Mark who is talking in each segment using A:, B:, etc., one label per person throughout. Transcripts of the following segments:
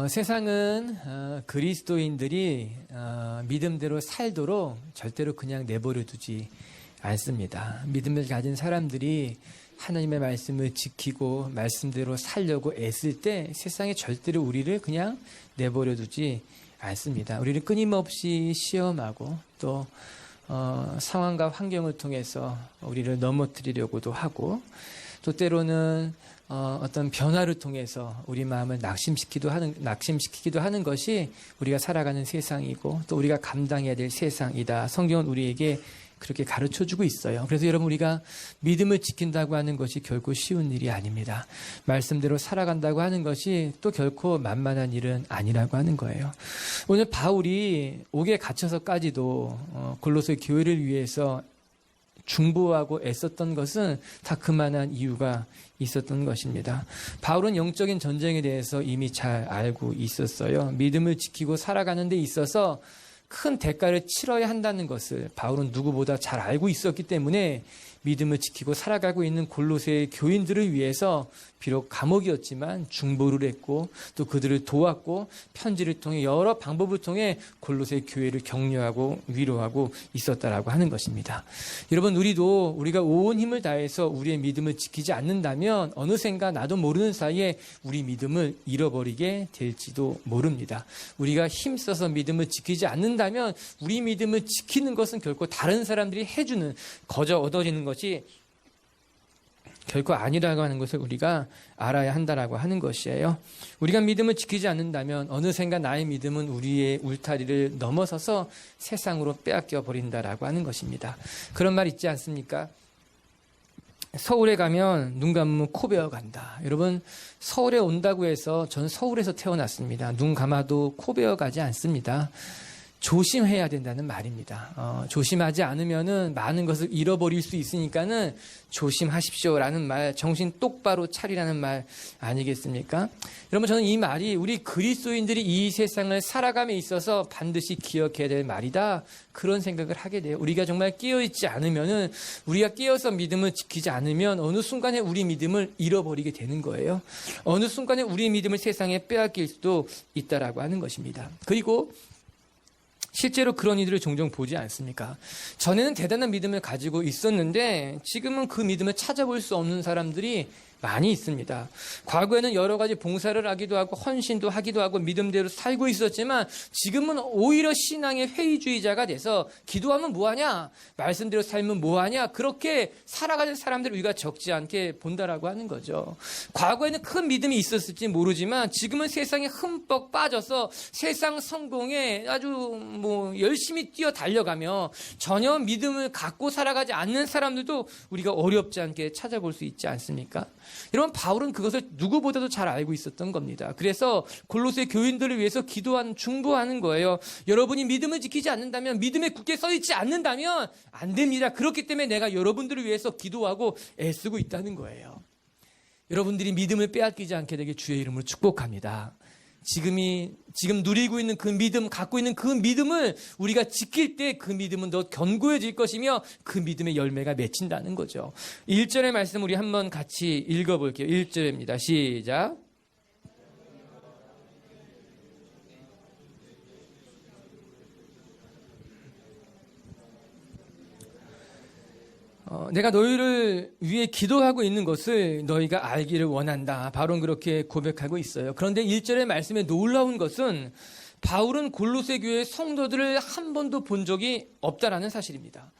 A: 세상은 그리스도인들이 믿음대로 살도록 절대로 그냥 내버려 두지 않습니다. 믿음을 가진 사람들이 하나님의 말씀을 지키고 말씀대로 살려고 애쓸 때 세상에 절대로 우리를 그냥 내버려 두지 않습니다. 우리를 끊임없이 시험하고 또 상황과 환경을 통해서 우리를 넘어뜨리려고도 하고 또 때로는 어떤 변화를 통해서 우리 마음을 낙심시키기도 하는 것이 우리가 살아가는 세상이고 또 우리가 감당해야 될 세상이다. 성경은 우리에게 그렇게 가르쳐주고 있어요. 그래서 여러분, 우리가 믿음을 지킨다고 하는 것이 결코 쉬운 일이 아닙니다. 말씀대로 살아간다고 하는 것이 또 결코 만만한 일은 아니라고 하는 거예요. 오늘 바울이 옥에 갇혀서까지도 골로새 교회를 위해서 중보하고 애썼던 것은 다 그만한 이유가 있었던 것입니다. 바울은 영적인 전쟁에 대해서 이미 잘 알고 있었어요. 믿음을 지키고 살아가는 데 있어서 큰 대가를 치러야 한다는 것을 바울은 누구보다 잘 알고 있었기 때문에 믿음을 지키고 살아가고 있는 골로새 교인들을 위해서 비록 감옥이었지만 중보를 했고 또 그들을 도왔고 편지를 통해 여러 방법을 통해 골로새 교회를 격려하고 위로하고 있었다라고 하는 것입니다. 여러분, 우리가 온 힘을 다해서 우리의 믿음을 지키지 않는다면 어느샌가 나도 모르는 사이에 우리 믿음을 잃어버리게 될지도 모릅니다. 우리가 힘써서 믿음을 지키지 않는다면 우리 믿음을 지키는 것은 결코 다른 사람들이 해주는 거저 얻어지는 것이 결코 아니라고 하는 것을 우리가 알아야 한다라고 하는 것이에요. 우리가 믿음을 지키지 않는다면 어느샌가 나의 믿음은 우리의 울타리를 넘어서서 세상으로 빼앗겨 버린다라고 하는 것입니다. 그런 말 있지 않습니까? 서울에 가면 눈 감으면 코 베어 간다. 여러분, 서울에 온다고 해서 전 서울에서 태어났습니다. 눈 감아도 코 베어 가지 않습니다. 조심해야 된다는 말입니다. 조심하지 않으면은 많은 것을 잃어버릴 수 있으니까는 조심하십시오라는 말, 정신 똑바로 차리라는 말 아니겠습니까? 여러분, 저는 이 말이 우리 그리스도인들이 이 세상을 살아감에 있어서 반드시 기억해야 될 말이다. 그런 생각을 하게 돼요. 우리가 정말 깨어있지 않으면은, 우리가 깨어서 믿음을 지키지 않으면 어느 순간에 우리 믿음을 잃어버리게 되는 거예요. 어느 순간에 우리 믿음을 세상에 빼앗길 수도 있다라고 하는 것입니다. 그리고 실제로 그런 이들을 종종 보지 않습니까? 전에는 대단한 믿음을 가지고 있었는데 지금은 그 믿음을 찾아볼 수 없는 사람들이 많이 있습니다. 과거에는 여러 가지 봉사를 하기도 하고 헌신도 하기도 하고 믿음대로 살고 있었지만 지금은 오히려 신앙의 회의주의자가 돼서 기도하면 뭐하냐? 말씀대로 살면 뭐하냐? 그렇게 살아가는 사람들을 우리가 적지 않게 본다라고 하는 거죠. 과거에는 큰 믿음이 있었을지 모르지만 지금은 세상에 흠뻑 빠져서 세상 성공에 아주 열심히 뛰어 달려가며 전혀 믿음을 갖고 살아가지 않는 사람들도 우리가 어렵지 않게 찾아볼 수 있지 않습니까? 여러분, 바울은 그것을 누구보다도 잘 알고 있었던 겁니다. 그래서 골로새 교인들을 위해서 중보하는 거예요. 여러분이 믿음을 지키지 않는다면, 믿음에 굳게 서 있지 않는다면 안 됩니다. 그렇기 때문에 내가 여러분들을 위해서 기도하고 애쓰고 있다는 거예요. 여러분들이 믿음을 빼앗기지 않게 되게 주의 이름으로 축복합니다. 지금 누리고 있는 그 믿음, 갖고 있는 그 믿음을 우리가 지킬 때 그 믿음은 더 견고해질 것이며 그 믿음의 열매가 맺힌다는 거죠. 1절의 말씀 우리 한번 같이 읽어볼게요. 1절입니다. 시작. 내가 너희를 위해 기도하고 있는 것을 너희가 알기를 원한다. 바울은 그렇게 고백하고 있어요. 그런데 1절의 말씀에 놀라운 것은 바울은 골로새 교회 성도들을 한 번도 본 적이 없다라는 사실입니다.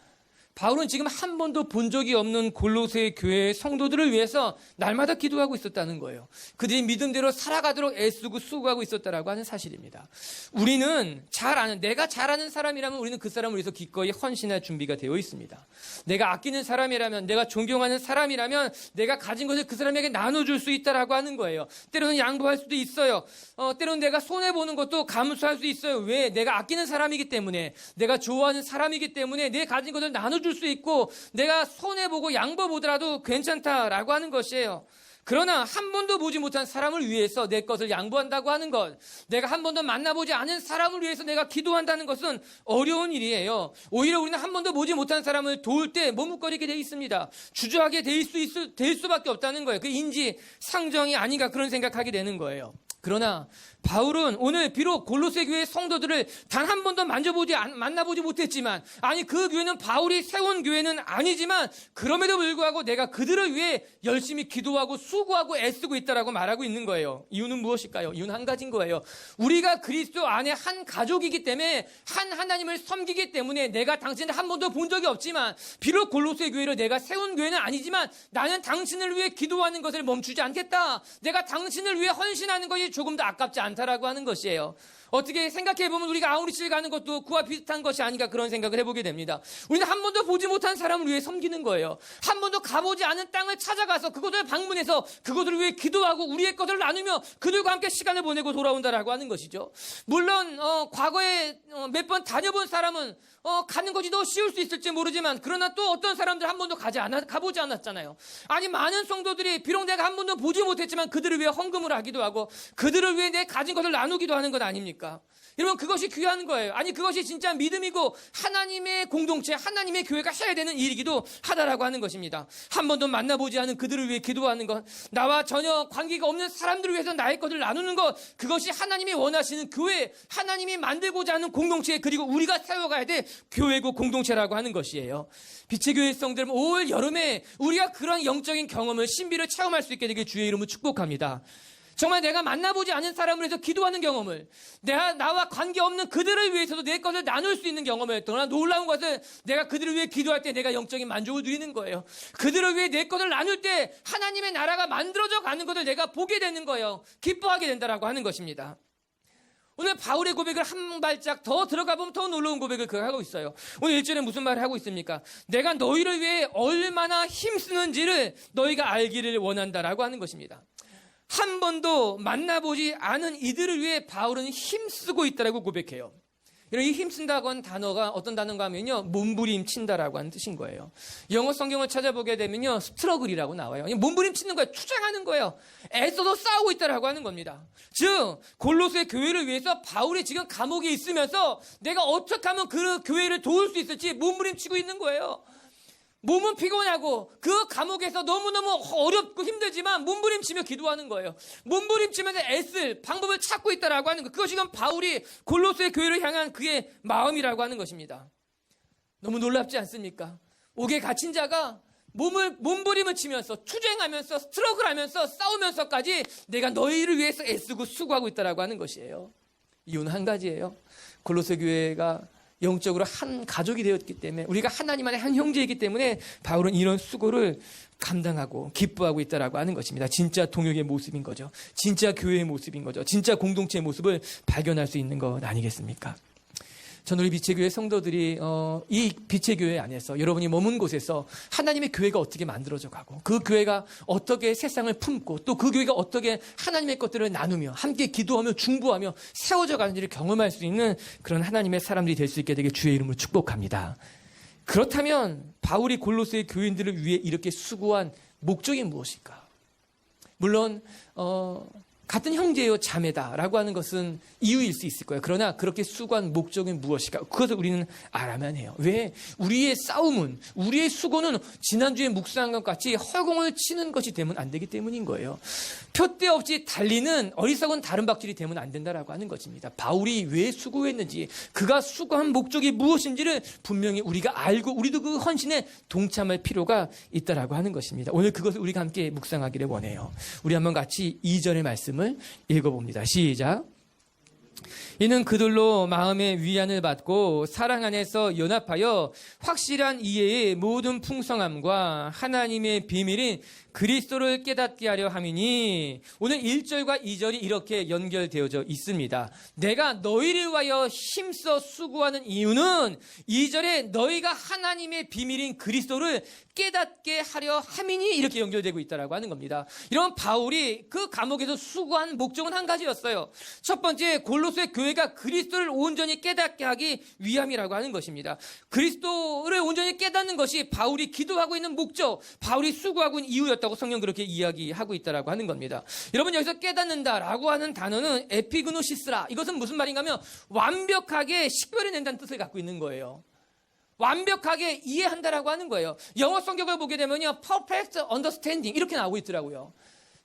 A: 바울은 지금 한 번도 본 적이 없는 골로새 교회의 성도들을 위해서 날마다 기도하고 있었다는 거예요. 그들이 믿음대로 살아가도록 애쓰고 수고하고 있었다라고 하는 사실입니다. 우리는 내가 잘 아는 사람이라면 우리는 그 사람을 위해서 기꺼이 헌신할 준비가 되어 있습니다. 내가 아끼는 사람이라면, 내가 존경하는 사람이라면 내가 가진 것을 그 사람에게 나눠줄 수 있다라고 하는 거예요. 때로는 양보할 수도 있어요. 때로는 내가 손해보는 것도 감수할 수 있어요. 왜? 내가 아끼는 사람이기 때문에, 내가 좋아하는 사람이기 때문에 내 가진 것을 나눠줄 수 있고 내가 손해보고 양보보더라도 괜찮다라고 하는 것이에요. 그러나 한 번도 보지 못한 사람을 위해서 내 것을 양보한다고 하는 것, 내가 한 번도 만나보지 않은 사람을 위해서 내가 기도한다는 것은 어려운 일이에요. 오히려 우리는 한 번도 보지 못한 사람을 도울 때 머뭇거리게 돼 있습니다. 주저하게 될 수밖에 없다는 거예요. 그 인지 상정이 아닌가 그런 생각하게 되는 거예요. 그러나 바울은 오늘 비록 골로새 교회 성도들을 단 한 번도 만나보지 못했지만, 아니 그 교회는 바울이 세운 교회는 아니지만 그럼에도 불구하고 내가 그들을 위해 열심히 기도하고 수고하고 애쓰고 있다라고 말하고 있는 거예요. 이유는 무엇일까요? 이유는 한 가지인 거예요. 우리가 그리스도 안에 한 가족이기 때문에, 한 하나님을 섬기기 때문에 내가 당신을 한 번도 본 적이 없지만, 비록 골로새 교회를 내가 세운 교회는 아니지만 나는 당신을 위해 기도하는 것을 멈추지 않겠다. 내가 당신을 위해 헌신하는 것이 조금 더 아깝지 않다라고 하는 것이에요. 어떻게 생각해보면 우리가 아우리실 가는 것도 그와 비슷한 것이 아닌가 그런 생각을 해보게 됩니다. 우리는 한 번도 보지 못한 사람을 위해 섬기는 거예요. 한 번도 가보지 않은 땅을 찾아가서 그곳을 방문해서 그곳을 위해 기도하고 우리의 것을 나누며 그들과 함께 시간을 보내고 돌아온다라고 하는 것이죠. 물론 과거에 몇 번 다녀본 사람은 가는 것이 더 쉬울 수 있을지 모르지만, 그러나 또 어떤 사람들 한 번도 가보지 않았잖아요. 아니 많은 성도들이 비록 내가 한 번도 보지 못했지만 그들을 위해 헌금을 하기도 하고 그들을 위해 내 가진 것을 나누기도 하는 것 아닙니까? 여러분, 그것이 귀한 거예요. 아니 그것이 진짜 믿음이고 하나님의 공동체, 하나님의 교회가 해야 되는 일이기도 하다라고 하는 것입니다. 한 번도 만나보지 않은 그들을 위해 기도하는 것, 나와 전혀 관계가 없는 사람들을 위해서 나의 것을 나누는 것, 그것이 하나님이 원하시는 교회, 하나님이 만들고자 하는 공동체, 그리고 우리가 세워가야 될 교회고 공동체라고 하는 것이에요. 빛의 교회 성들, 올 여름에 우리가 그런 영적인 경험을, 신비를 체험할 수 있게 되길 주의 이름으로 축복합니다. 정말 내가 만나보지 않은 사람을 위해서 기도하는 경험을, 나와 관계없는 그들을 위해서도 내 것을 나눌 수 있는 경험을, 더 놀라운 것은 내가 그들을 위해 기도할 때 내가 영적인 만족을 누리는 거예요. 그들을 위해 내 것을 나눌 때 하나님의 나라가 만들어져 가는 것을 내가 보게 되는 거예요. 기뻐하게 된다라고 하는 것입니다. 오늘 바울의 고백을 한 발짝 더 들어가 보면 더 놀라운 고백을 그가 하고 있어요. 오늘 1절에 무슨 말을 하고 있습니까? 내가 너희를 위해 얼마나 힘쓰는지를 너희가 알기를 원한다라고 하는 것입니다. 한 번도 만나보지 않은 이들을 위해 바울은 힘쓰고 있다라고 고백해요. 이 힘쓴다고 하는 단어가 어떤 단어인가 하면요, 몸부림친다라고 하는 뜻인 거예요. 영어 성경을 찾아보게 되면요, 스트러글이라고 나와요. 몸부림치는 거예요. 투쟁하는 거예요. 애써서 싸우고 있다라고 하는 겁니다. 즉 골로새 교회를 위해서 바울이 지금 감옥에 있으면서 내가 어떻게 하면 그 교회를 도울 수 있을지 몸부림치고 있는 거예요. 몸은 피곤하고 그 감옥에서 너무너무 어렵고 힘들지만 몸부림치며 기도하는 거예요. 몸부림치면서 애쓸 방법을 찾고 있다라고 하는 것. 그것이 지금 바울이 골로새 교회를 향한 그의 마음이라고 하는 것입니다. 너무 놀랍지 않습니까? 옥에 갇힌 자가 몸부림을 치면서 투쟁하면서 스트러글하면서 싸우면서까지 내가 너희를 위해서 애쓰고 수고하고 있다라고 하는 것이에요. 이유는 한 가지예요. 골로새 교회가 영적으로 한 가족이 되었기 때문에, 우리가 하나님 안에 한 형제이기 때문에 바울은 이런 수고를 감당하고 기뻐하고 있다라고 하는 것입니다. 진짜 동역의 모습인 거죠. 진짜 교회의 모습인 거죠. 진짜 공동체의 모습을 발견할 수 있는 것 아니겠습니까? 전 우리 빛의 교회 성도들이 이 빛의 교회 안에서, 여러분이 머문 곳에서 하나님의 교회가 어떻게 만들어져 가고, 그 교회가 어떻게 세상을 품고, 또 그 교회가 어떻게 하나님의 것들을 나누며 함께 기도하며 중보하며 세워져 가는지를 경험할 수 있는 그런 하나님의 사람들이 될 수 있게 되길 주의 이름으로 축복합니다. 그렇다면 바울이 골로새 교인들을 위해 이렇게 수고한 목적이 무엇일까? 물론 같은 형제요 자매다라고 하는 것은 이유일 수 있을 거예요. 그러나 그렇게 수고한 목적은 무엇일까? 그것을 우리는 알아야만 해요. 왜? 우리의 싸움은, 우리의 수고는 지난주에 묵상한 것 같이 허공을 치는 것이 되면 안 되기 때문인 거예요. 표대 없이 달리는 어리석은 다른박질이 되면 안 된다라고 하는 것입니다. 바울이 왜 수고했는지, 그가 수고한 목적이 무엇인지를 분명히 우리가 알고 우리도 그 헌신에 동참할 필요가 있다라고 하는 것입니다. 오늘 그것을 우리가 함께 묵상하기를 원해요. 우리 한번 같이 2절의 말씀을 읽어봅니다. 시작. 이는 그들로 마음의 위안을 받고 사랑 안에서 연합하여 확실한 이해의 모든 풍성함과 하나님의 비밀인 그리스도를 깨닫게 하려 함이니, 오늘 1절과 2절이 이렇게 연결되어져 있습니다. 내가 너희를 위하여 힘써 수고하는 이유는 2절에 너희가 하나님의 비밀인 그리스도를 깨닫게 하려 함이니 이렇게 연결되고 있다라고 하는 겁니다. 이런 바울이 그 감옥에서 수고한 목적은 한 가지였어요. 첫 번째, 골로새 교회가 그리스도를 온전히 깨닫게 하기 위함이라고 하는 것입니다. 그리스도를 온전히 깨닫는 것이 바울이 기도하고 있는 목적, 바울이 수고하고 있는 이유였다 깨달았다고 성경 그렇게 이야기하고 있다라고 하는 겁니다. 여러분, 여기서 깨닫는다라고 하는 단어는 에피그노시스라. 이것은 무슨 말인가 하면 완벽하게 식별해낸다는 뜻을 갖고 있는 거예요. 완벽하게 이해한다라고 하는 거예요. 영어 성경을 보게 되면요, perfect understanding 이렇게 나오고 있더라고요.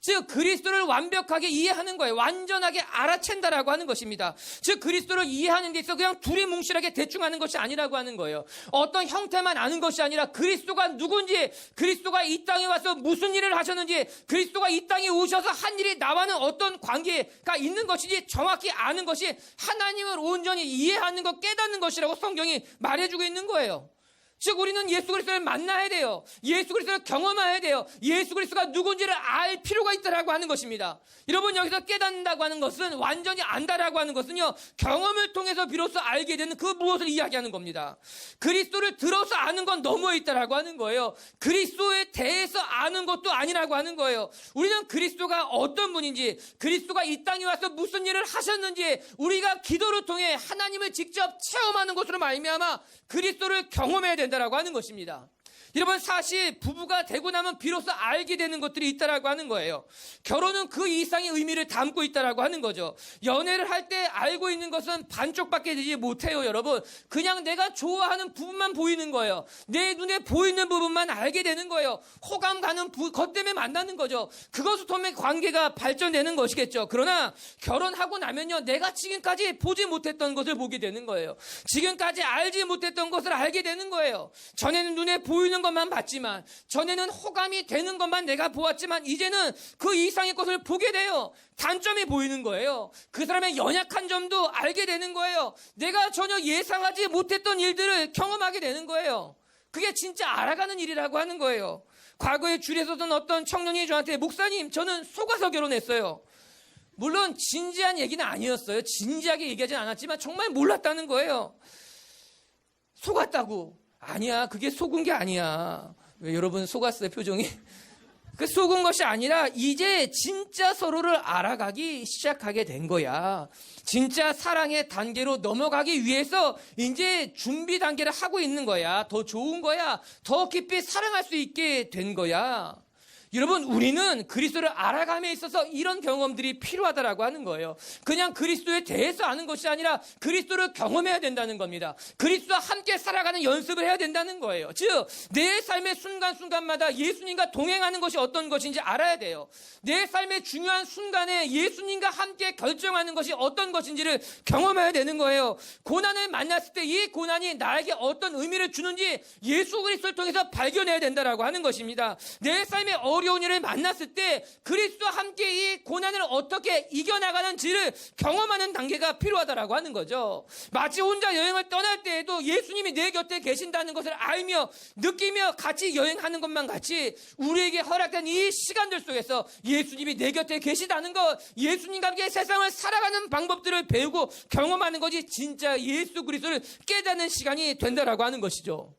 A: 즉 그리스도를 완벽하게 이해하는 거예요. 완전하게 알아챈다라고 하는 것입니다. 즉 그리스도를 이해하는 데 있어 그냥 둘이 뭉실하게 대충 하는 것이 아니라고 하는 거예요. 어떤 형태만 아는 것이 아니라 그리스도가 누군지, 그리스도가 이 땅에 와서 무슨 일을 하셨는지, 그리스도가 이 땅에 오셔서 한 일이 나와는 어떤 관계가 있는 것인지 정확히 아는 것이 하나님을 온전히 이해하는 것, 깨닫는 것이라고 성경이 말해주고 있는 거예요. 즉 우리는 예수 그리스도를 만나야 돼요. 예수 그리스도를 경험해야 돼요. 예수 그리스도가 누군지를 알 필요가 있다라고 하는 것입니다. 여러분, 여기서 깨닫는다고 하는 것은, 완전히 안다라고 하는 것은요, 경험을 통해서 비로소 알게 되는 그 무엇을 이야기하는 겁니다. 그리스도를 들어서 아는 건 너무에 있다라고 하는 거예요. 그리스도에 대해서 아는 것도 아니라고 하는 거예요. 우리는 그리스도가 어떤 분인지, 그리스도가 이 땅에 와서 무슨 일을 하셨는지 우리가 기도를 통해 하나님을 직접 체험하는 것으로 말미암아 그리스도를 경험해야 된다라고 하는 것입니다. 여러분, 사실 부부가 되고 나면 비로소 알게 되는 것들이 있다라고 하는 거예요. 결혼은 그 이상의 의미를 담고 있다라고 하는 거죠. 연애를 할 때 알고 있는 것은 반쪽밖에 되지 못해요, 여러분. 그냥 내가 좋아하는 부분만 보이는 거예요. 내 눈에 보이는 부분만 알게 되는 거예요. 호감 가는 것 때문에 만나는 거죠. 그것을 통해 관계가 발전되는 것이겠죠. 그러나 결혼하고 나면요, 내가 지금까지 보지 못했던 것을 보게 되는 거예요. 지금까지 알지 못했던 것을 알게 되는 거예요. 전에는 눈에 보이는 것만 봤지만, 전에는 호감이 되는 것만 내가 보았지만, 이제는 그 이상의 것을 보게 돼요. 단점이 보이는 거예요. 그 사람의 연약한 점도 알게 되는 거예요. 내가 전혀 예상하지 못했던 일들을 경험하게 되는 거예요. 그게 진짜 알아가는 일이라고 하는 거예요. 과거에 줄에서던 어떤 청년이 저한테, 목사님, 저는 속아서 결혼했어요. 물론 진지한 얘기는 아니었어요. 진지하게 얘기하진 않았지만 정말 몰랐다는 거예요. 속았다고. 아니야, 그게 속은 게 아니야. 왜 여러분 속았어요, 표정이? 그 속은 것이 아니라 이제 진짜 서로를 알아가기 시작하게 된 거야. 진짜 사랑의 단계로 넘어가기 위해서 이제 준비 단계를 하고 있는 거야. 더 좋은 거야. 더 깊이 사랑할 수 있게 된 거야. 여러분, 우리는 그리스도를 알아감에 있어서 이런 경험들이 필요하다라고 하는 거예요. 그냥 그리스도에 대해서 아는 것이 아니라 그리스도를 경험해야 된다는 겁니다. 그리스도와 함께 살아가는 연습을 해야 된다는 거예요. 즉, 내 삶의 순간순간마다 예수님과 동행하는 것이 어떤 것인지 알아야 돼요. 내 삶의 중요한 순간에 예수님과 함께 결정하는 것이 어떤 것인지를 경험해야 되는 거예요. 고난을 만났을 때 이 고난이 나에게 어떤 의미를 주는지 예수 그리스도를 통해서 발견해야 된다라고 하는 것입니다. 내 삶의 어려운 일을 만났을 때 그리스도와 함께 이 고난을 어떻게 이겨나가는지를 경험하는 단계가 필요하다라고 하는 거죠. 마치 혼자 여행을 떠날 때에도 예수님이 내 곁에 계신다는 것을 알며 느끼며 같이 여행하는 것만 같이 우리에게 허락된 이 시간들 속에서 예수님이 내 곁에 계시다는 것, 예수님과 함께 세상을 살아가는 방법들을 배우고 경험하는 것이 진짜 예수 그리스도를 깨닫는 시간이 된다라고 하는 것이죠.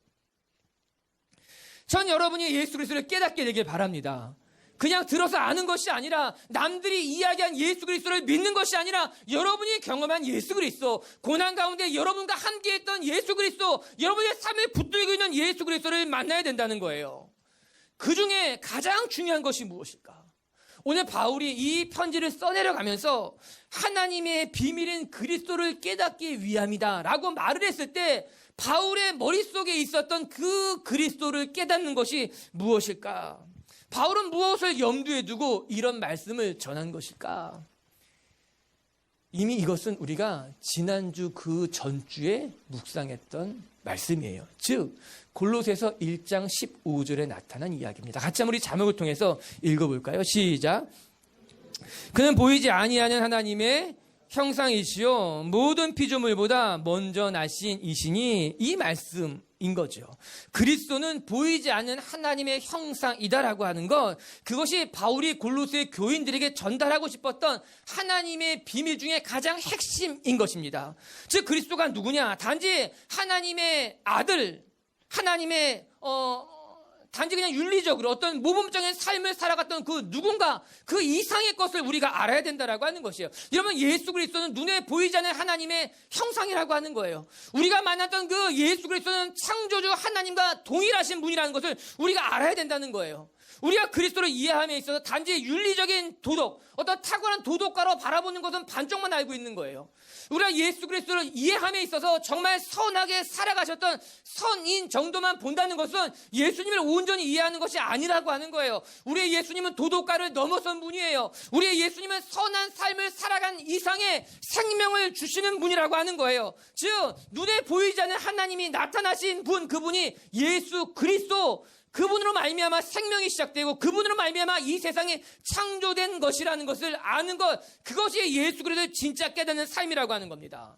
A: 전 여러분이 예수 그리스도를 깨닫게 되길 바랍니다. 그냥 들어서 아는 것이 아니라, 남들이 이야기한 예수 그리스도를 믿는 것이 아니라, 여러분이 경험한 예수 그리스도, 고난 가운데 여러분과 함께했던 예수 그리스도, 여러분의 삶을 붙들고 있는 예수 그리스도를 만나야 된다는 거예요. 그 중에 가장 중요한 것이 무엇일까? 오늘 바울이 이 편지를 써내려가면서 하나님의 비밀인 그리스도를 깨닫기 위함이다 라고 말을 했을 때, 바울의 머릿속에 있었던 그 그리스도를 깨닫는 것이 무엇일까? 바울은 무엇을 염두에 두고 이런 말씀을 전한 것일까? 이미 이것은 우리가 지난주 그 전주에 묵상했던 말씀이에요. 즉 골로새서 1장 15절에 나타난 이야기입니다. 같이 한번 우리 자막을 통해서 읽어볼까요? 시작. 그는 보이지 아니하는 하나님의 형상이시요 모든 피조물보다 먼저 나신 이시니, 이 말씀인 거죠. 그리스도는 보이지 않는 하나님의 형상이다라고 하는 것, 그것이 바울이 골로새 교인들에게 전달하고 싶었던 하나님의 비밀 중에 가장 핵심인 것입니다. 즉 그리스도가 누구냐? 단지 하나님의 아들, 하나님의 단지 그냥 윤리적으로 어떤 모범적인 삶을 살아갔던 그 누군가, 그 이상의 것을 우리가 알아야 된다라고 하는 것이에요. 여러분, 예수 그리스도는 눈에 보이지 않는 하나님의 형상이라고 하는 거예요. 우리가 만났던 그 예수 그리스도는 창조주 하나님과 동일하신 분이라는 것을 우리가 알아야 된다는 거예요. 우리가 그리스도를 이해함에 있어서 단지 윤리적인 도덕, 어떤 탁월한 도덕가로 바라보는 것은 반쪽만 알고 있는 거예요. 우리가 예수 그리스도를 이해함에 있어서 정말 선하게 살아가셨던 선인 정도만 본다는 것은 예수님을 온전히 이해하는 것이 아니라고 하는 거예요. 우리의 예수님은 도덕가를 넘어선 분이에요. 우리의 예수님은 선한 삶을 살아간 이상의 생명을 주시는 분이라고 하는 거예요. 즉 눈에 보이지 않는 하나님이 나타나신 분, 그분이 예수 그리스도, 그분으로 말미암아 생명이 시작되고 그분으로 말미암아 이 세상이 창조된 것이라는 것을 아는 것, 그것이 예수 그리스도를 진짜 깨닫는 삶이라고 하는 겁니다.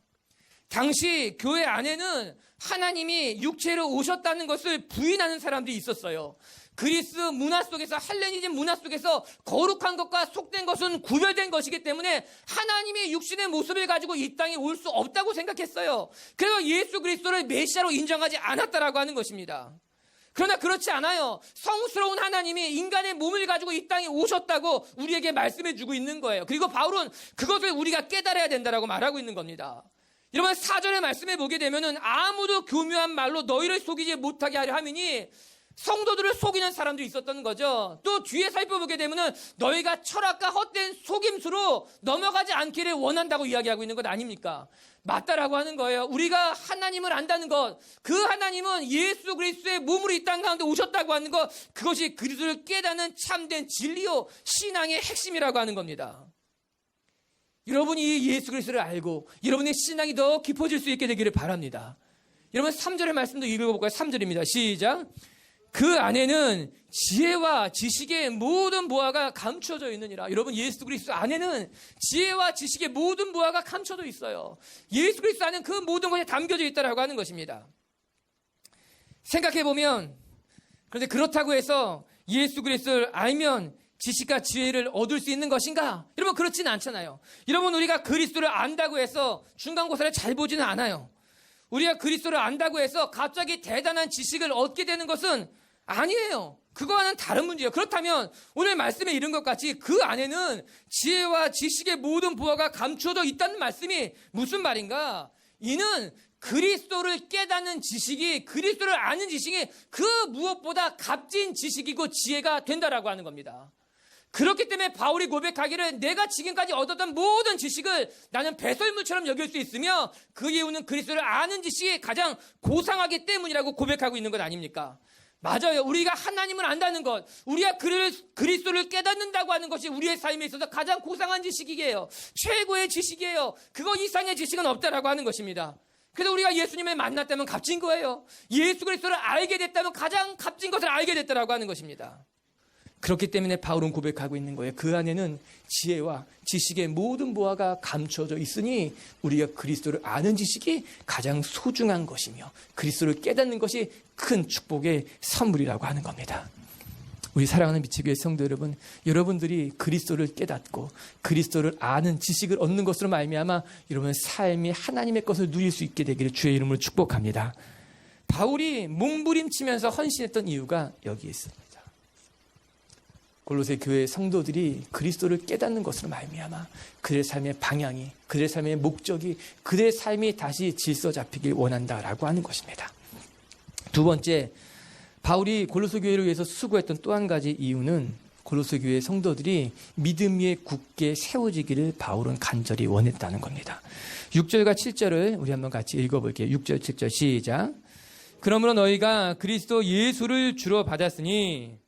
A: 당시 교회 안에는 하나님이 육체로 오셨다는 것을 부인하는 사람들이 있었어요. 그리스 문화 속에서, 헬레니즘 문화 속에서 거룩한 것과 속된 것은 구별된 것이기 때문에 하나님의 육신의 모습을 가지고 이 땅에 올 수 없다고 생각했어요. 그래서 예수 그리스도를 메시아로 인정하지 않았다라고 하는 것입니다. 그러나 그렇지 않아요. 성스러운 하나님이 인간의 몸을 가지고 이 땅에 오셨다고 우리에게 말씀해 주고 있는 거예요. 그리고 바울은 그것을 우리가 깨달아야 된다라고 말하고 있는 겁니다. 여러분 4절의 말씀에 보게 되면은 아무도 교묘한 말로 너희를 속이지 못하게 하려 함이니, 성도들을 속이는 사람도 있었던 거죠. 또 뒤에 살펴보게 되면은 너희가 철학과 헛된 속임수로 넘어가지 않기를 원한다고 이야기하고 있는 것 아닙니까? 맞다라고 하는 거예요. 우리가 하나님을 안다는 것, 그 하나님은 예수 그리스도의 몸으로 이 땅 가운데 오셨다고 하는 것, 그것이 그리스도를 깨닫는 참된 진리요 신앙의 핵심이라고 하는 겁니다. 여러분이 예수 그리스도를 알고 여러분의 신앙이 더 깊어질 수 있게 되기를 바랍니다. 여러분 3절의 말씀도 읽어볼까요? 3절입니다. 시작. 그 안에는 지혜와 지식의 모든 보화가 감춰져 있느니라. 여러분 예수 그리스도 안에는 지혜와 지식의 모든 보화가 감춰져 있어요. 예수 그리스도 안에는 그 모든 것이 담겨져 있다라고 하는 것입니다. 생각해보면, 그런데 그렇다고 해서 예수 그리스도를 알면 지식과 지혜를 얻을 수 있는 것인가? 여러분 그렇지는 않잖아요. 여러분 우리가 그리스도를 안다고 해서 중간고사를 잘 보지는 않아요. 우리가 그리스도를 안다고 해서 갑자기 대단한 지식을 얻게 되는 것은 아니에요. 그거와는 다른 문제예요. 그렇다면 오늘 말씀에 이른 것 같이 그 안에는 지혜와 지식의 모든 보화가 감춰져 있다는 말씀이 무슨 말인가? 이는 그리스도를 깨닫는 지식이, 그리스도를 아는 지식이 그 무엇보다 값진 지식이고 지혜가 된다라고 하는 겁니다. 그렇기 때문에 바울이 고백하기를 내가 지금까지 얻었던 모든 지식을 나는 배설물처럼 여길 수 있으며 그 이유는 그리스도를 아는 지식이 가장 고상하기 때문이라고 고백하고 있는 것 아닙니까? 맞아요. 우리가 하나님을 안다는 것, 우리가 그리스도를 깨닫는다고 하는 것이 우리의 삶에 있어서 가장 고상한 지식이에요. 최고의 지식이에요. 그거 이상의 지식은 없다라고 하는 것입니다. 그래서 우리가 예수님을 만났다면 값진 거예요. 예수 그리스도를 알게 됐다면 가장 값진 것을 알게 됐다라고 하는 것입니다. 그렇기 때문에 바울은 고백하고 있는 거예요. 그 안에는 지혜와 지식의 모든 보화가 감춰져 있으니 우리가 그리스도를 아는 지식이 가장 소중한 것이며 그리스도를 깨닫는 것이 큰 축복의 선물이라고 하는 겁니다. 우리 사랑하는 미치교회 성도 여러분, 여러분들이 그리스도를 깨닫고 그리스도를 아는 지식을 얻는 것으로 말미암아 여러분의 삶이 하나님의 것을 누릴 수 있게 되기를 주의 이름으로 축복합니다. 바울이 몸부림치면서 헌신했던 이유가 여기에 있습니다. 골로새 교회 성도들이 그리스도를 깨닫는 것으로 말미암아 그들의 삶의 방향이, 그들의 삶의 목적이, 그들의 삶이 다시 질서 잡히길 원한다라고 하는 것입니다. 두 번째, 바울이 골로새 교회를 위해서 수고했던 또 한 가지 이유는 골로새 교회 성도들이 믿음 위에 굳게 세워지기를 바울은 간절히 원했다는 겁니다. 6절과 7절을 우리 한번 같이 읽어볼게요. 6절, 7절 시작. 그러므로 너희가 그리스도 예수를 주로 받았으니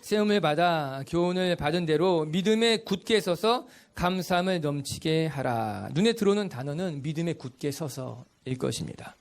A: 세움을 받아 교훈을 받은 대로 믿음에 굳게 서서 감사함을 넘치게 하라. 눈에 들어오는 단어는 믿음에 굳게 서서일 것입니다.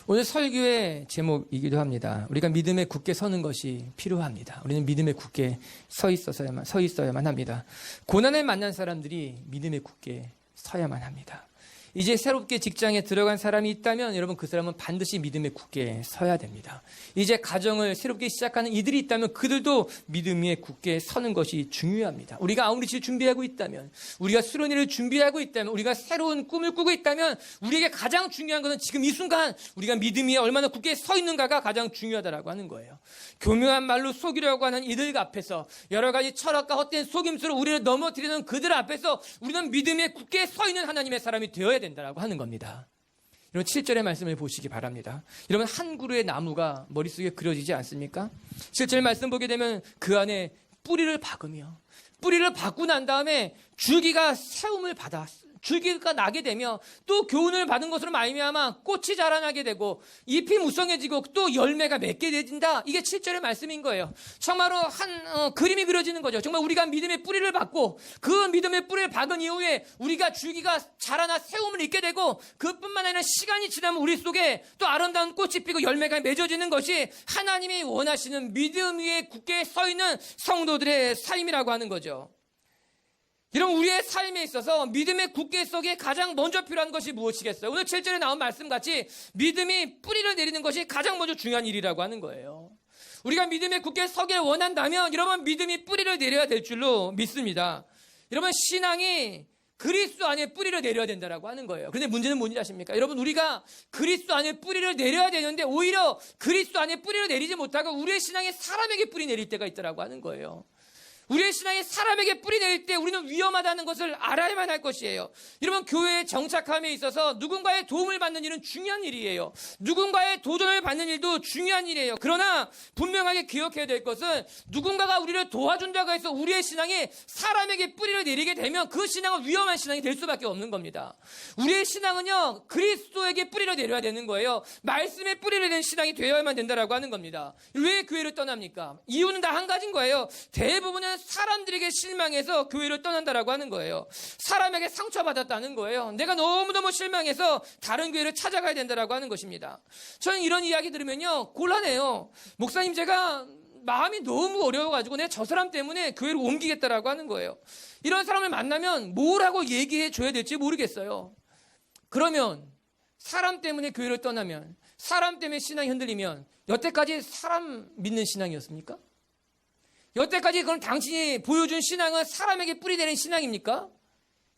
A: 오늘 설교의 제목이기도 합니다. 우리가 믿음에 굳게 서는 것이 필요합니다. 우리는 믿음에 굳게 서 있어야만 합니다. 고난을 만난 사람들이 믿음에 굳게 서야만 합니다. 이제 새롭게 직장에 들어간 사람이 있다면 여러분 그 사람은 반드시 믿음에 굳게 서야 됩니다. 이제 가정을 새롭게 시작하는 이들이 있다면 그들도 믿음 위에 굳게 서는 것이 중요합니다. 우리가 아우리치를 준비하고 있다면, 우리가 수련회를 준비하고 있다면, 우리가 새로운 꿈을 꾸고 있다면 우리에게 가장 중요한 것은 지금 이 순간 우리가 믿음 위에 얼마나 굳게 서 있는가가 가장 중요하다라고 하는 거예요. 교묘한 말로 속이려고 하는 이들 앞에서, 여러 가지 철학과 헛된 속임수로 우리를 넘어뜨리는 그들 앞에서 우리는 믿음에 굳게 서 있는 하나님의 사람이 되어야 된다라고 하는 겁니다. 이런 7절의 말씀을 보시기 바랍니다. 여러분, 한 그루의 나무가 머릿속에 그려지지 않습니까? 7절 말씀 보게 되면 그 안에 뿌리를 박으며, 뿌리를 박고 난 다음에 줄기가 세움을 받아 줄기가 나게 되며 또 교훈을 받은 것으로 말미암아 꽃이 자라나게 되고 잎이 무성해지고 또 열매가 맺게 되진다. 이게 7절의 말씀인 거예요. 정말로 한 그림이 그려지는 거죠. 정말 우리가 믿음의 뿌리를 받고 그 믿음의 뿌리를 박은 이후에 우리가 줄기가 자라나 세움을 입게 되고 그뿐만 아니라 시간이 지나면 우리 속에 또 아름다운 꽃이 피고 열매가 맺어지는 것이 하나님이 원하시는 믿음 위에 굳게 서 있는 성도들의 삶이라고 하는 거죠. 여러분, 우리의 삶에 있어서 믿음의 굳게 서기에 가장 먼저 필요한 것이 무엇이겠어요? 오늘 7절에 나온 말씀같이 믿음이 뿌리를 내리는 것이 가장 먼저 중요한 일이라고 하는 거예요. 우리가 믿음에 굳게 서기를 원한다면 여러분, 믿음이 뿌리를 내려야 될 줄로 믿습니다. 여러분, 신앙이 그리스도 안에 뿌리를 내려야 된다라고 하는 거예요. 그런데 문제는 뭔지 아십니까? 여러분, 우리가 그리스도 안에 뿌리를 내려야 되는데 오히려 그리스도 안에 뿌리를 내리지 못하고 우리의 신앙이 사람에게 뿌리 내릴 때가 있다라고 하는 거예요. 우리의 신앙이 사람에게 뿌리 내릴 때 우리는 위험하다는 것을 알아야만 할 것이에요. 여러분, 교회의 정착함에 있어서 누군가의 도움을 받는 일은 중요한 일이에요. 누군가의 도전을 받는 일도 중요한 일이에요. 그러나 분명하게 기억해야 될 것은 누군가가 우리를 도와준다고 해서 우리의 신앙이 사람에게 뿌리를 내리게 되면 그 신앙은 위험한 신앙이 될 수밖에 없는 겁니다. 우리의 신앙은요, 그리스도에게 뿌리를 내려야 되는 거예요. 말씀에 뿌리를 내는 신앙이 되어야만 된다라고 하는 겁니다. 왜 교회를 떠납니까? 이유는 다 한 가지인 거예요. 대부분은 사람들에게 실망해서 교회를 떠난다라고 하는 거예요. 사람에게 상처받았다는 거예요. 내가 너무너무 실망해서 다른 교회를 찾아가야 된다라고 하는 것입니다. 저는 이런 이야기 들으면요, 곤란해요. 목사님, 제가 마음이 너무 어려워가지고 내가 저 사람 때문에 교회를 옮기겠다라고 하는 거예요. 이런 사람을 만나면 뭐라고 얘기해 줘야 될지 모르겠어요. 그러면 사람 때문에 교회를 떠나면, 사람 때문에 신앙이 흔들리면 여태까지 사람 믿는 신앙이었습니까? 여태까지 그럼 당신이 보여준 신앙은 사람에게 뿌리 내린 신앙입니까?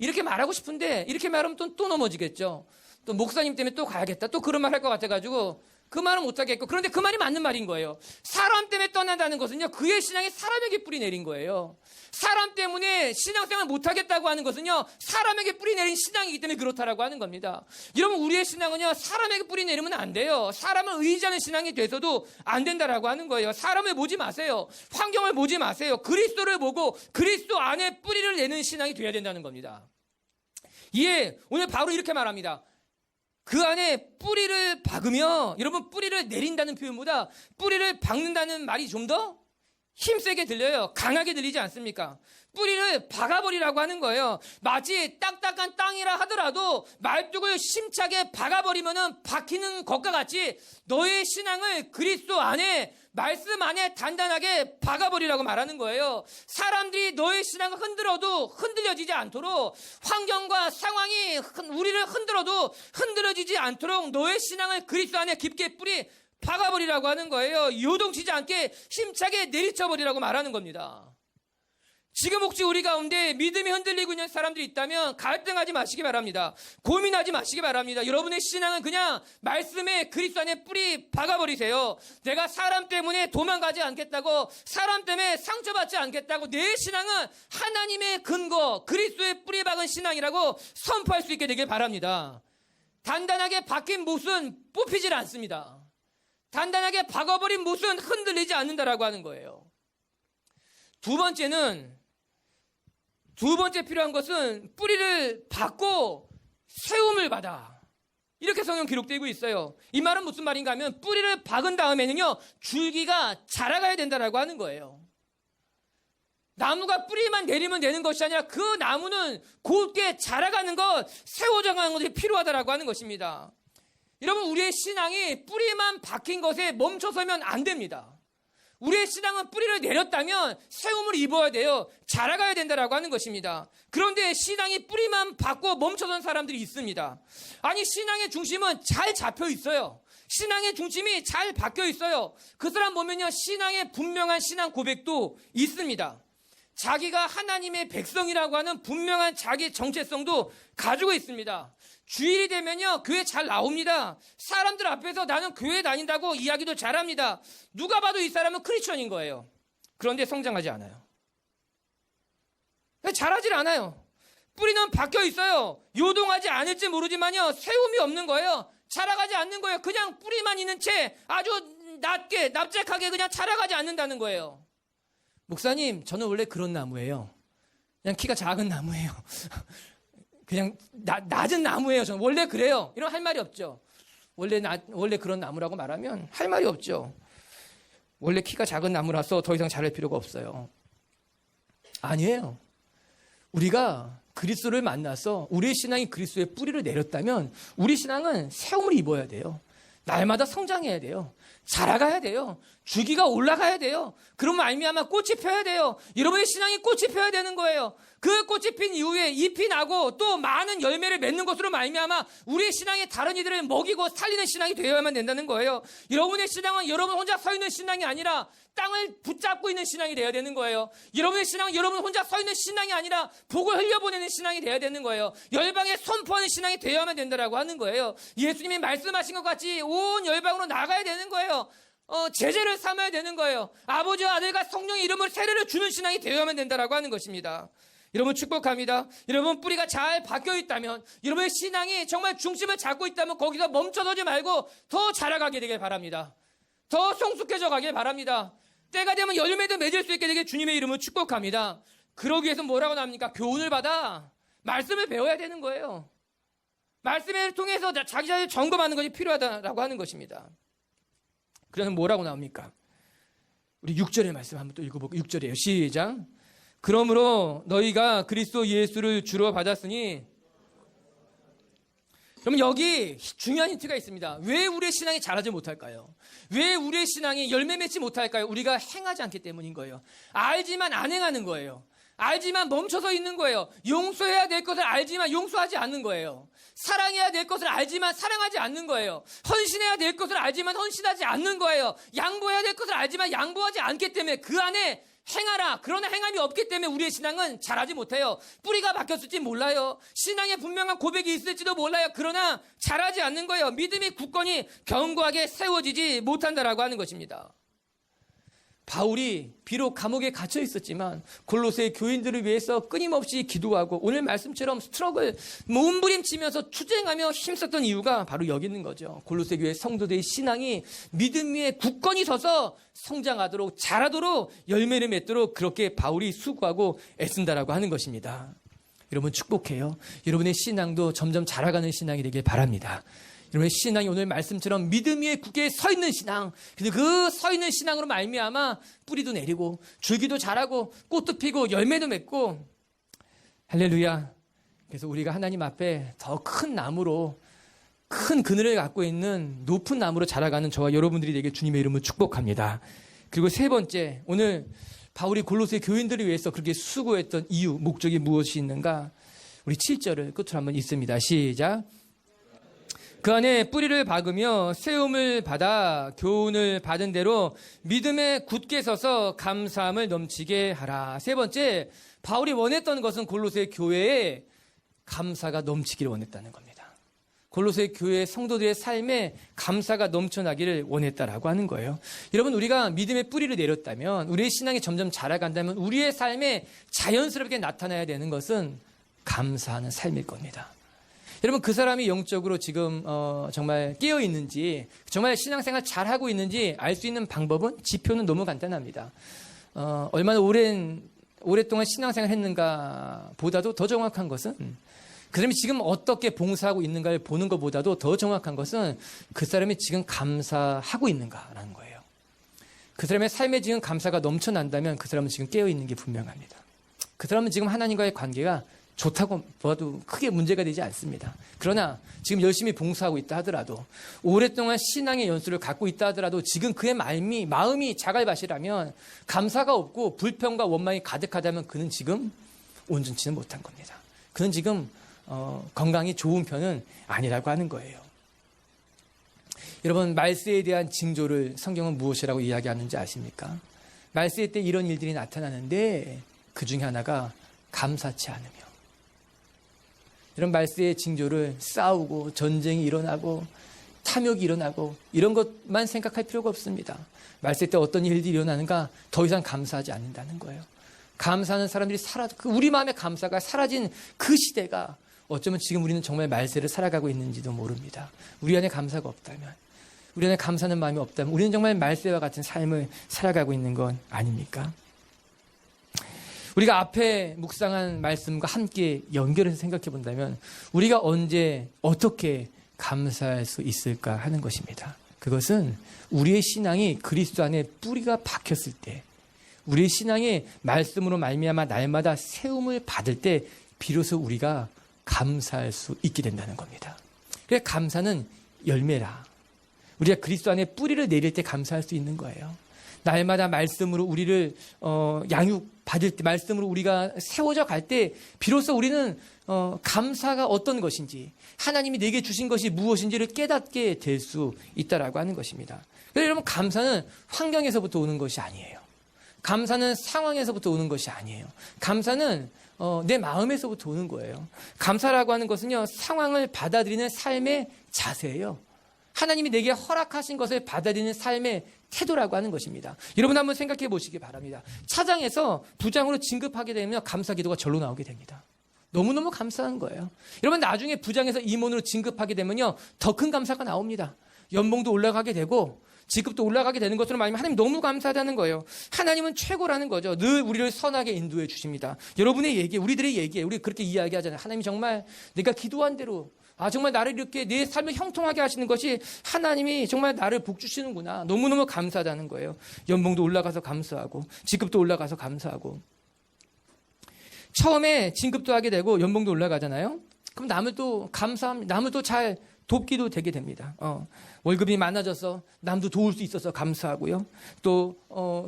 A: 이렇게 말하고 싶은데 이렇게 말하면 또 넘어지겠죠. 또 목사님 때문에 또 가야겠다. 또 그런 말 할 것 같아가지고 그 말은 못하겠고, 그런데 그 말이 맞는 말인 거예요. 사람 때문에 떠난다는 것은요, 그의 신앙이 사람에게 뿌리 내린 거예요. 사람 때문에 신앙생활 못하겠다고 하는 것은요, 사람에게 뿌리 내린 신앙이기 때문에 그렇다라고 하는 겁니다. 여러분, 우리의 신앙은요, 사람에게 뿌리 내리면 안 돼요. 사람을 의지하는 신앙이 돼서도 안 된다라고 하는 거예요. 사람을 보지 마세요. 환경을 보지 마세요. 그리스도를 보고 그리스도 안에 뿌리를 내는 신앙이 돼야 된다는 겁니다. 예, 오늘 바로 이렇게 말합니다. 그 안에 뿌리를 박으며, 여러분, 뿌리를 내린다는 표현보다 뿌리를 박는다는 말이 좀 더 힘세게 들려요. 강하게 들리지 않습니까? 뿌리를 박아버리라고 하는 거예요. 마치 딱딱한 땅이라 하더라도 말뚝을 심차게 박아버리면은 박히는 것과 같이 너의 신앙을 그리스도 안에, 말씀 안에 단단하게 박아버리라고 말하는 거예요. 사람들이 너의 신앙을 흔들어도 흔들려지지 않도록, 환경과 상황이 우리를 흔들어도 흔들어지지 않도록 너의 신앙을 그리스도 안에 깊게 뿌리 박아버리라고 하는 거예요. 요동치지 않게 힘차게 내리쳐버리라고 말하는 겁니다. 지금 혹시 우리 가운데 믿음이 흔들리고 있는 사람들이 있다면 갈등하지 마시기 바랍니다. 고민하지 마시기 바랍니다. 여러분의 신앙은 그냥 말씀에 그리스도 안에 뿌리 박아버리세요. 내가 사람 때문에 도망가지 않겠다고, 사람 때문에 상처받지 않겠다고, 내 신앙은 하나님의 근거, 그리스도의 뿌리 박은 신앙이라고 선포할 수 있게 되길 바랍니다. 단단하게 박힌 못은 뽑히질 않습니다. 단단하게 박아버린 못은 흔들리지 않는다라고 하는 거예요. 두 번째 필요한 것은 뿌리를 박고 세움을 받아. 이렇게 성경 기록되고 있어요. 이 말은 무슨 말인가 하면 뿌리를 박은 다음에는요, 줄기가 자라가야 된다라고 하는 거예요. 나무가 뿌리만 내리면 되는 것이 아니라 그 나무는 곧게 자라가는 것, 세워져가는 것이 필요하다라고 하는 것입니다. 여러분, 우리의 신앙이 뿌리만 박힌 것에 멈춰서면 안 됩니다. 우리의 신앙은 뿌리를 내렸다면 세움을 입어야 돼요. 자라가야 된다라고 하는 것입니다. 그런데 신앙이 뿌리만 박고 멈춰선 사람들이 있습니다. 아니, 신앙의 중심은 잘 잡혀 있어요. 신앙의 중심이 잘 박혀 있어요. 그 사람 보면요, 신앙의 분명한 신앙 고백도 있습니다. 자기가 하나님의 백성이라고 하는 분명한 자기 정체성도 가지고 있습니다. 주일이 되면요, 교회 잘 나옵니다. 사람들 앞에서 나는 교회 다닌다고 이야기도 잘합니다. 누가 봐도 이 사람은 크리스천인 거예요. 그런데 성장하지 않아요. 잘하질 않아요. 뿌리는 박혀 있어요. 요동하지 않을지 모르지만요, 세움이 없는 거예요. 자라가지 않는 거예요. 그냥 뿌리만 있는 채 아주 낮게 납작하게 그냥 자라가지 않는다는 거예요. 목사님, 저는 원래 그런 나무예요. 그냥 키가 작은 나무예요. 그냥 낮은 나무예요. 저는 원래 그래요. 이런 할 말이 없죠. 원래 그런 나무라고 말하면 할 말이 없죠. 원래 키가 작은 나무라서 더 이상 자랄 필요가 없어요. 아니에요. 우리가 그리스도를 만나서 우리의 신앙이 그리스도의 뿌리를 내렸다면 우리 신앙은 새움을 입어야 돼요. 날마다 성장해야 돼요. 자라가야 돼요. 주기가 올라가야 돼요. 그러면 말미암아 꽃이 펴야 돼요. 여러분의 신앙이 꽃이 펴야 되는 거예요. 그 꽃이 핀 이후에 잎이 나고 또 많은 열매를 맺는 것으로 말미암아 우리의 신앙이 다른 이들을 먹이고 살리는 신앙이 되어야만 된다는 거예요. 여러분의 신앙은 여러분 혼자 서 있는 신앙이 아니라 땅을 붙잡고 있는 신앙이 되어야 되는 거예요. 여러분의 신앙은 여러분 혼자 서 있는 신앙이 아니라 복을 흘려보내는 신앙이 되어야 되는 거예요. 열방에 선포하는 신앙이 되어야만 된다라고 하는 거예요. 예수님이 말씀하신 것 같이 온 열방으로 나가야 되는 거예요. 제자를 삼아야 되는 거예요. 아버지와 아들과 성령의 이름으로 세례를 주는 신앙이 되어야만 된다라고 하는 것입니다. 여러분 축복합니다. 여러분 뿌리가 잘 박혀 있다면, 여러분의 신앙이 정말 중심을 잡고 있다면 거기서 멈춰서지 말고 더 자라가게 되길 바랍니다. 더 성숙해져 가길 바랍니다. 때가 되면 열매도 맺을 수 있게 되길 주님의 이름으로 축복합니다. 그러기 위해서 뭐라고 나옵니까? 교훈을 받아 말씀을 배워야 되는 거예요. 말씀을 통해서 자기 자신을 점검하는 것이 필요하다라고 하는 것입니다. 그래서 뭐라고 나옵니까? 우리 6절의 말씀 한번 또 읽어볼게요. 6절이에요. 시작. 그러므로 너희가 그리스도 예수를 주로 받았으니, 그럼 여기 중요한 힌트가 있습니다. 왜 우리의 신앙이 자라지 못할까요? 왜 우리의 신앙이 열매 맺지 못할까요? 우리가 행하지 않기 때문인 거예요. 알지만 안 행하는 거예요. 알지만 멈춰서 있는 거예요. 용서해야 될 것을 알지만 용서하지 않는 거예요. 사랑해야 될 것을 알지만 사랑하지 않는 거예요. 헌신해야 될 것을 알지만 헌신하지 않는 거예요. 양보해야 될 것을 알지만 양보하지 않기 때문에 그 안에 행하라. 그러나 행함이 없기 때문에 우리의 신앙은 자라지 못해요. 뿌리가 박혔을지 몰라요. 신앙에 분명한 고백이 있을지도 몰라요. 그러나 자라지 않는 거예요. 믿음의 굳건히 견고하게 세워지지 못한다라고 하는 것입니다. 바울이 비록 감옥에 갇혀 있었지만 골로새 교인들을 위해서 끊임없이 기도하고 오늘 말씀처럼 스트럭을 몸부림치면서 투쟁하며 힘썼던 이유가 바로 여기 있는 거죠. 골로새 교회 성도들의 신앙이 믿음 위에 굳건히 서서 성장하도록 자라도록 열매를 맺도록 그렇게 바울이 수고하고 애쓴다라고 하는 것입니다. 여러분 축복해요. 여러분의 신앙도 점점 자라가는 신앙이 되길 바랍니다. 여러분의 신앙이 오늘 말씀처럼 믿음 위에 굳게 서 있는 신앙, 근데 그 서 있는 신앙으로 말미암아 뿌리도 내리고 줄기도 자라고 꽃도 피고 열매도 맺고, 할렐루야. 그래서 우리가 하나님 앞에 더 큰 나무로, 큰 그늘을 갖고 있는 높은 나무로 자라가는 저와 여러분들이 되길 주님의 이름으로 축복합니다. 그리고 세 번째, 오늘 바울이 골로새 교인들을 위해서 그렇게 수고했던 이유, 목적이 무엇이 있는가? 우리 7절을 끝으로 한번 읽습니다. 시작. 그 안에 뿌리를 박으며 세움을 받아 교훈을 받은 대로 믿음에 굳게 서서 감사함을 넘치게 하라. 세 번째, 바울이 원했던 것은 골로새 교회에 감사가 넘치기를 원했다는 겁니다. 골로새 교회 성도들의 삶에 감사가 넘쳐나기를 원했다라고 하는 거예요. 여러분, 우리가 믿음의 뿌리를 내렸다면, 우리의 신앙이 점점 자라간다면 우리의 삶에 자연스럽게 나타나야 되는 것은 감사하는 삶일 겁니다. 여러분, 그 사람이 영적으로 지금 정말 깨어 있는지, 정말 신앙생활 잘하고 있는지 알 수 있는 방법은, 지표는 너무 간단합니다. 얼마나 오랫동안 신앙생활 했는가 보다도 더 정확한 것은, 그 사람이 지금 어떻게 봉사하고 있는가를 보는 것보다도 더 정확한 것은 그 사람이 지금 감사하고 있는가라는 거예요. 그 사람의 삶에 지금 감사가 넘쳐난다면 그 사람은 지금 깨어 있는 게 분명합니다. 그 사람은 지금 하나님과의 관계가 좋다고 봐도 크게 문제가 되지 않습니다. 그러나 지금 열심히 봉사하고 있다 하더라도, 오랫동안 신앙의 연수를 갖고 있다 하더라도 지금 그의 마음이 자갈밭이라면, 감사가 없고 불평과 원망이 가득하다면 그는 지금 온전치는 못한 겁니다. 그는 지금 건강이 좋은 편은 아니라고 하는 거예요. 여러분, 말세에 대한 징조를 성경은 무엇이라고 이야기하는지 아십니까? 말세 때 이런 일들이 나타나는데 그 중에 하나가 감사치 않으며, 이런 말세의 징조를 싸우고 전쟁이 일어나고 탐욕이 일어나고 이런 것만 생각할 필요가 없습니다. 말세 때 어떤 일들이 일어나는가? 더 이상 감사하지 않는다는 거예요. 감사하는 사람들이 우리 마음의 감사가 사라진 그 시대가 어쩌면 지금 우리는 정말 말세를 살아가고 있는지도 모릅니다. 우리 안에 감사가 없다면, 우리 안에 감사하는 마음이 없다면 우리는 정말 말세와 같은 삶을 살아가고 있는 건 아닙니까? 우리가 앞에 묵상한 말씀과 함께 연결해서 생각해 본다면 우리가 언제 어떻게 감사할 수 있을까 하는 것입니다. 그것은 우리의 신앙이 그리스도 안에 뿌리가 박혔을 때, 우리의 신앙이 말씀으로 말미암아 날마다 세움을 받을 때 비로소 우리가 감사할 수 있게 된다는 겁니다. 그래서 감사는 열매라. 우리가 그리스도 안에 뿌리를 내릴 때 감사할 수 있는 거예요. 날마다 말씀으로 우리를 양육받을 때, 말씀으로 우리가 세워져 갈 때 비로소 우리는 감사가 어떤 것인지, 하나님이 내게 주신 것이 무엇인지를 깨닫게 될 수 있다라고 하는 것입니다. 그래서 여러분, 감사는 환경에서부터 오는 것이 아니에요. 감사는 상황에서부터 오는 것이 아니에요. 감사는 내 마음에서부터 오는 거예요. 감사라고 하는 것은요, 상황을 받아들이는 삶의 자세예요. 하나님이 내게 허락하신 것을 받아들이는 삶의 태도라고 하는 것입니다. 여러분 한번 생각해 보시기 바랍니다. 차장에서 부장으로 진급하게 되면 감사 기도가 절로 나오게 됩니다. 너무너무 감사한 거예요. 여러분, 나중에 부장에서 임원으로 진급하게 되면요, 더 큰 감사가 나옵니다. 연봉도 올라가게 되고 직급도 올라가게 되는 것으로 말하면 하나님 너무 감사하다는 거예요. 하나님은 최고라는 거죠. 늘 우리를 선하게 인도해 주십니다. 여러분의 얘기, 우리들의 얘기에 우리 그렇게 이야기하잖아요. 하나님이 정말 내가 기도한 대로, 정말 나를 이렇게 내 삶을 형통하게 하시는 것이 하나님이 정말 나를 복 주시는구나. 너무너무 감사하다는 거예요. 연봉도 올라가서 감사하고 직급도 올라가서 감사하고. 처음에 진급도 하게 되고 연봉도 올라가잖아요. 그럼 남을 또 감사합니다. 남을 또 잘 돕기도 되게 됩니다. 월급이 많아져서 남도 도울 수 있어서 감사하고요. 또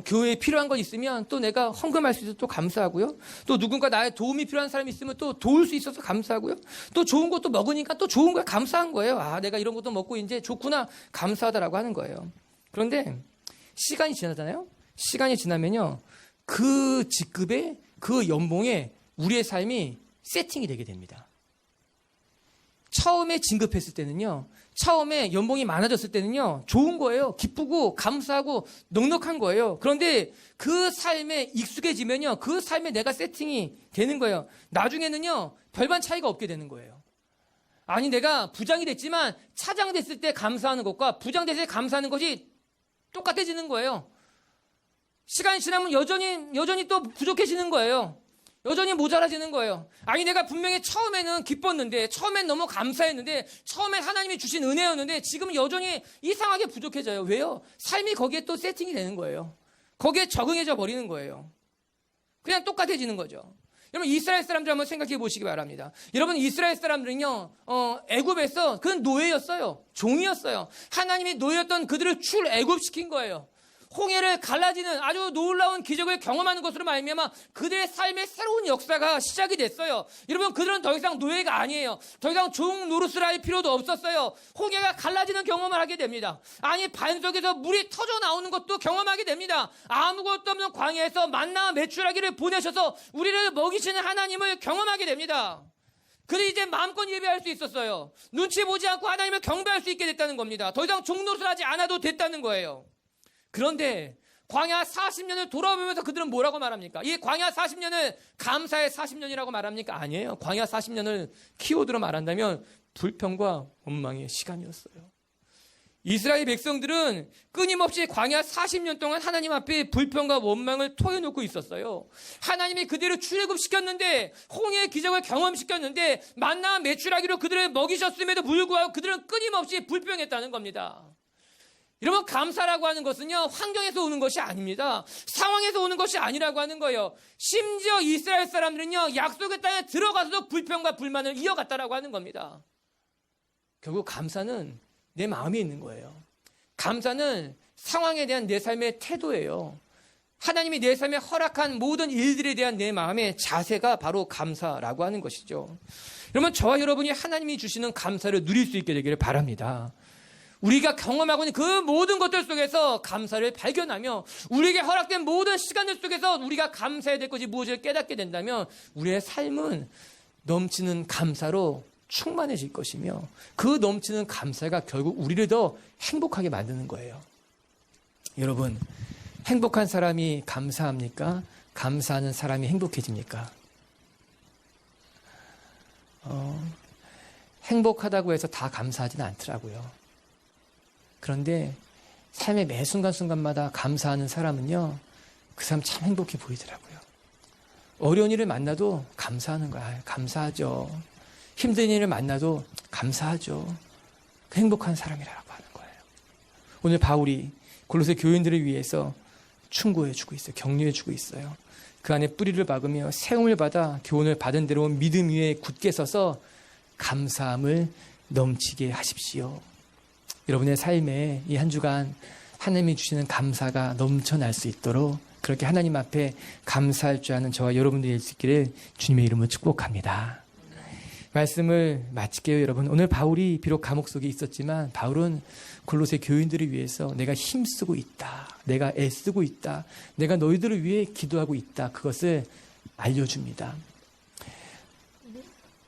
A: 교회에 필요한 거 있으면 또 내가 헌금할 수 있어서 또 감사하고요. 또 누군가 나의 도움이 필요한 사람이 있으면 또 도울 수 있어서 감사하고요. 또 좋은 것도 먹으니까 또 좋은 거에 감사한 거예요. 내가 이런 것도 먹고 이제 좋구나, 감사하다라고 하는 거예요. 그런데 시간이 지나잖아요. 시간이 지나면요, 그 직급에, 그 연봉에 우리의 삶이 세팅이 되게 됩니다. 처음에 진급했을 때는요, 처음에 연봉이 많아졌을 때는요, 좋은 거예요. 기쁘고 감사하고 넉넉한 거예요. 그런데 그 삶에 익숙해지면요, 그 삶에 내가 세팅이 되는 거예요. 나중에는요, 별반 차이가 없게 되는 거예요. 아니, 내가 부장이 됐지만 차장 됐을 때 감사하는 것과 부장 됐을 때 감사하는 것이 똑같아지는 거예요. 시간이 지나면 여전히 또 부족해지는 거예요. 여전히 모자라지는 거예요. 아니, 내가 분명히 처음에는 기뻤는데, 처음엔 너무 감사했는데, 처음엔 하나님이 주신 은혜였는데, 지금은 여전히 이상하게 부족해져요. 왜요? 삶이 거기에 또 세팅이 되는 거예요. 거기에 적응해져 버리는 거예요. 그냥 똑같아지는 거죠. 여러분, 이스라엘 사람들 한번 생각해 보시기 바랍니다. 여러분, 이스라엘 사람들은요, 애굽에서 그는 노예였어요. 종이었어요. 하나님이 노예였던 그들을 출애굽시킨 거예요. 홍해를 갈라지는 아주 놀라운 기적을 경험하는 것으로 말미암아 그들의 삶의 새로운 역사가 시작이 됐어요. 여러분, 그들은 더 이상 노예가 아니에요. 더 이상 종 노릇을 할 필요도 없었어요. 홍해가 갈라지는 경험을 하게 됩니다. 아니, 반석에서 물이 터져 나오는 것도 경험하게 됩니다. 아무것도 없는 광야에서 만나와 메추라기를 보내셔서 우리를 먹이시는 하나님을 경험하게 됩니다. 그들이 이제 마음껏 예배할 수 있었어요. 눈치 보지 않고 하나님을 경배할 수 있게 됐다는 겁니다. 더 이상 종 노릇을 하지 않아도 됐다는 거예요. 그런데 광야 40년을 돌아보면서 그들은 뭐라고 말합니까? 이 광야 40년을 감사의 40년이라고 말합니까? 아니에요. 광야 40년을 키워드로 말한다면 불평과 원망의 시간이었어요. 이스라엘 백성들은 끊임없이 광야 40년 동안 하나님 앞에 불평과 원망을 토해놓고 있었어요. 하나님이 그들을 출애굽시켰는데, 홍해의 기적을 경험시켰는데, 만나와 메추라기로 그들을 먹이셨음에도 불구하고 그들은 끊임없이 불평했다는 겁니다. 여러분, 감사라고 하는 것은요, 환경에서 오는 것이 아닙니다. 상황에서 오는 것이 아니라고 하는 거예요. 심지어 이스라엘 사람들은요, 약속의 땅에 들어가서도 불평과 불만을 이어갔다라고 하는 겁니다. 결국 감사는 내 마음에 있는 거예요. 감사는 상황에 대한 내 삶의 태도예요. 하나님이 내 삶에 허락한 모든 일들에 대한 내 마음의 자세가 바로 감사라고 하는 것이죠. 여러분, 저와 여러분이 하나님이 주시는 감사를 누릴 수 있게 되기를 바랍니다. 우리가 경험하고 있는 그 모든 것들 속에서 감사를 발견하며 우리에게 허락된 모든 시간들 속에서 우리가 감사해야 될 것이 무엇을 깨닫게 된다면 우리의 삶은 넘치는 감사로 충만해질 것이며 그 넘치는 감사가 결국 우리를 더 행복하게 만드는 거예요. 여러분, 행복한 사람이 감사합니까? 감사하는 사람이 행복해집니까? 행복하다고 해서 다 감사하지는 않더라고요. 그런데 삶의 매 순간순간마다 감사하는 사람은요, 그 사람 참 행복해 보이더라고요. 어려운 일을 만나도 감사하는 거야. 감사하죠. 힘든 일을 만나도 감사하죠. 행복한 사람이라고 하는 거예요. 오늘 바울이 골로새 교인들을 위해서 충고해주고 있어요. 격려해주고 있어요. 그 안에 뿌리를 박으며 세움을 받아 교훈을 받은 대로 믿음 위에 굳게 서서 감사함을 넘치게 하십시오. 여러분의 삶에 이 한 주간 하나님이 주시는 감사가 넘쳐날 수 있도록 그렇게 하나님 앞에 감사할 줄 아는 저와 여러분들이 될 수 있기를 주님의 이름으로 축복합니다. 말씀을 마칠게요, 여러분. 오늘 바울이 비록 감옥 속에 있었지만 바울은 골로새 교인들을 위해서 내가 힘쓰고 있다. 내가 애쓰고 있다. 내가 너희들을 위해 기도하고 있다. 그것을 알려줍니다.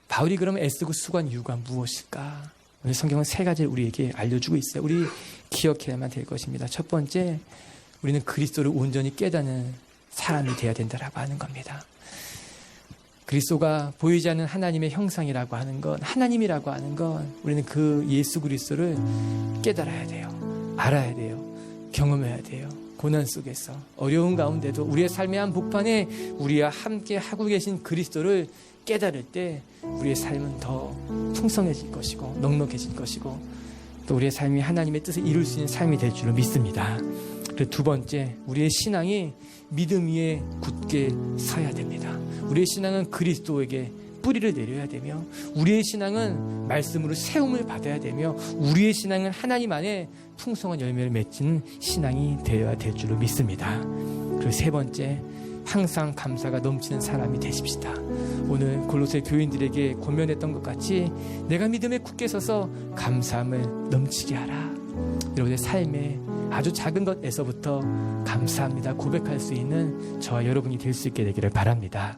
A: 바울이 그러면 애쓰고 수고한 이유가 무엇일까? 오늘 성경은 세 가지를 우리에게 알려주고 있어요. 우리 기억해야만 될 것입니다. 첫 번째, 우리는 그리스도를 온전히 깨닫는 사람이 되어야 된다라고 하는 겁니다. 그리스도가 보이지 않는 하나님의 형상이라고 하는 건, 하나님이라고 하는 건 우리는 그 예수 그리스도를 깨달아야 돼요. 알아야 돼요. 경험해야 돼요. 고난 속에서 어려운 가운데도 우리의 삶의 한 복판에 우리와 함께 하고 계신 그리스도를 깨달을 때 우리의 삶은 더 풍성해질 것이고 넉넉해질 것이고 또 우리의 삶이 하나님의 뜻을 이룰 수 있는 삶이 될 줄로 믿습니다. 그리고 두 번째, 우리의 신앙이 믿음 위에 굳게 서야 됩니다. 우리의 신앙은 그리스도에게 뿌리를 내려야 되며 우리의 신앙은 말씀으로 세움을 받아야 되며 우리의 신앙은 하나님 안에 풍성한 열매를 맺는 신앙이 되어야 될 줄로 믿습니다. 그리고 세 번째, 항상 감사가 넘치는 사람이 되십시다. 오늘 골로새 교인들에게 권면했던 것 같이 내가 믿음에 굳게 서서 감사함을 넘치게 하라. 여러분의 삶에 아주 작은 것에서부터 감사합니다 고백할 수 있는 저와 여러분이 될 수 있게 되기를 바랍니다.